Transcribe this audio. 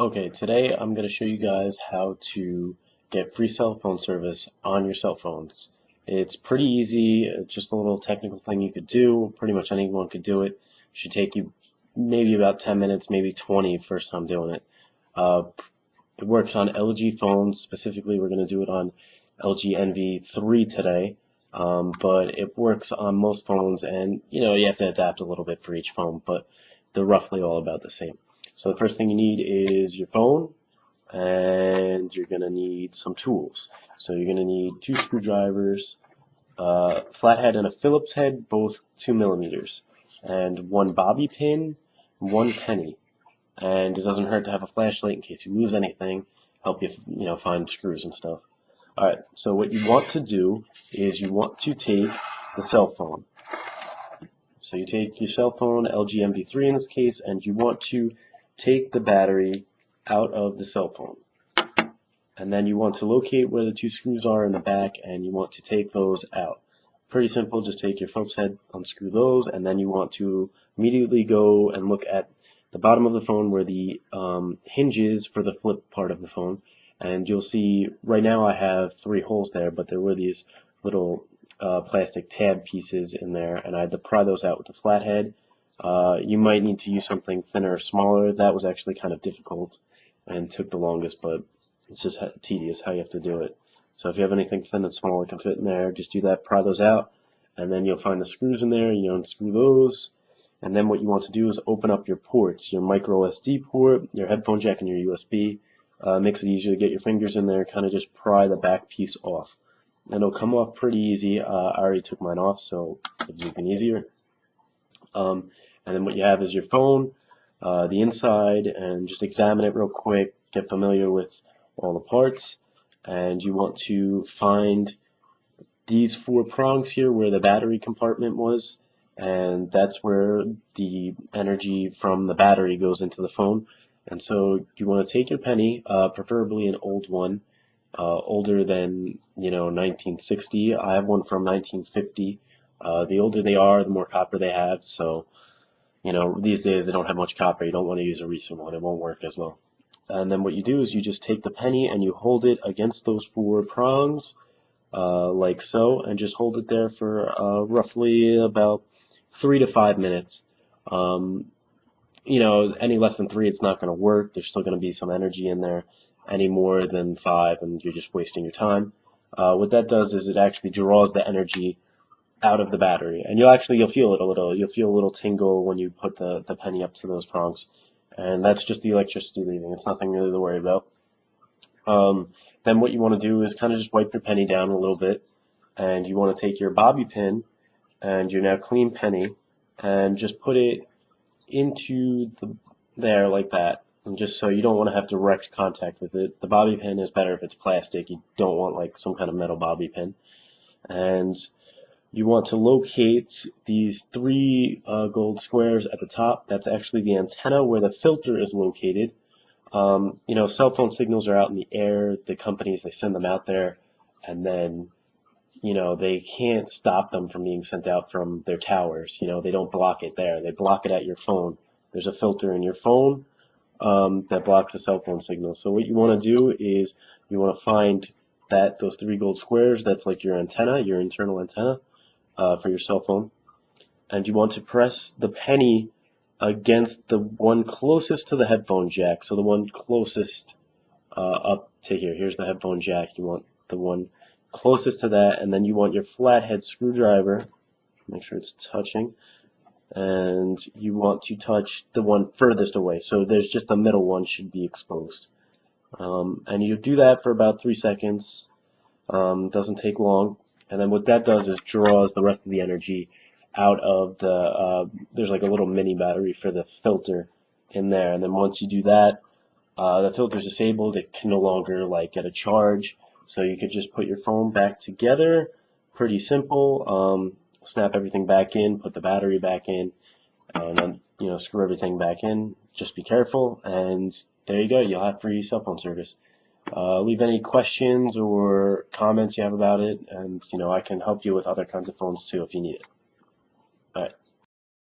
Okay, today I'm going to show you guys how to get free cell phone service on your cell phones. It's pretty easy, it's just a little technical thing you could do. Pretty much anyone could do it. Should take you maybe about 10 minutes, maybe 20 first time doing it. Uh, it works on LG phones. Specifically, we're going to do it on LG NV3 today. But it works on most phones, and you have to adapt a little bit for each phone, but they're roughly all about the same. So the first thing you need is your phone, and you're going to need some tools. So you're going to need two screwdrivers, flathead and a Phillips head, both 2 millimeters, and one bobby pin, one penny. And it doesn't hurt to have a flashlight in case you lose anything, help you, find screws and stuff. Alright, so what you want to do is you want to take the cell phone. So you take your cell phone, LG NV3 in this case, and you want to take the battery out of the cell phone. And then you want to locate where the two screws are in the back, and you want to take those out. Pretty simple, just take your Phillips head, unscrew those, and then you want to immediately go and look at the bottom of the phone where the hinge is for the flip part of the phone. And you'll see right now I have 3 holes there, but there were these little plastic tab pieces in there, and I had to pry those out with the flathead. You might need to use something thinner or smaller. That was actually kind of difficult and took the longest, but it's just tedious how you have to do it. So if you have anything thin and small that can fit in there, just do that, pry those out, and then you'll find the screws in there, unscrew those. And then what you want to do is open up your ports, your micro SD port, your headphone jack, and your USB. Makes it easier to get your fingers in there, kind of just pry the back piece off. And it'll come off pretty easy. I already took mine off, so it's even easier. And then what you have is your phone, the inside, and just examine it real quick, get familiar with all the parts, and you want to find these 4 prongs here where the battery compartment was, and that's where the energy from the battery goes into the phone. And so you want to take your penny, preferably an old one, older than 1960. I have one from 1950. The older they are, the more copper they have. So these days they don't have much copper. You don't want to use a recent one; it won't work as well. And then what you do is you just take the penny and you hold it against those 4 prongs, like so, and just hold it there for roughly about 3 to 5 minutes. Any less than 3, it's not going to work. There's still going to be some energy in there. Any more than 5, and you're just wasting your time. What that does is it actually draws the energy out of the battery, and you'll feel it a little. You'll feel a little tingle when you put the penny up to those prongs, and that's just the electricity leaving. It's nothing really to worry about. Then what you want to do is kind of just wipe your penny down a little bit, and you want to take your bobby pin and your now clean penny and just put it into there like that, and just so you don't want to have direct contact with it. The bobby pin is better if it's plastic. You don't want like some kind of metal bobby pin. And you want to locate these 3 gold squares at the top. That's actually the antenna where the filter is located. Cell phone signals are out in the air. The companies, they send them out there, and then they can't stop them from being sent out from their towers. They don't block it there. They block it at your phone. There's a filter in your phone that blocks the cell phone signal. So what you want to do is you want to find those 3 gold squares. That's like your antenna, your internal antenna for your cell phone. And you want to press the penny against the one closest to the headphone jack. So the one closest up to here. Here's the headphone jack. You want the one closest to that, and then you want your flathead screwdriver, make sure it's touching, and you want to touch the one furthest away, so there's just the middle one should be exposed. And you do that for about 3 seconds. Doesn't take long, and then what that does is draws the rest of the energy out of there's like a little mini battery for the filter in there, and then once you do that, the filter's disabled. It can no longer get a charge. So you could just put your phone back together, pretty simple. Snap everything back in, put the battery back in, and then screw everything back in. Just be careful, and there you go. You'll have free cell phone service. Leave any questions or comments you have about it, and I can help you with other kinds of phones too if you need it. All right.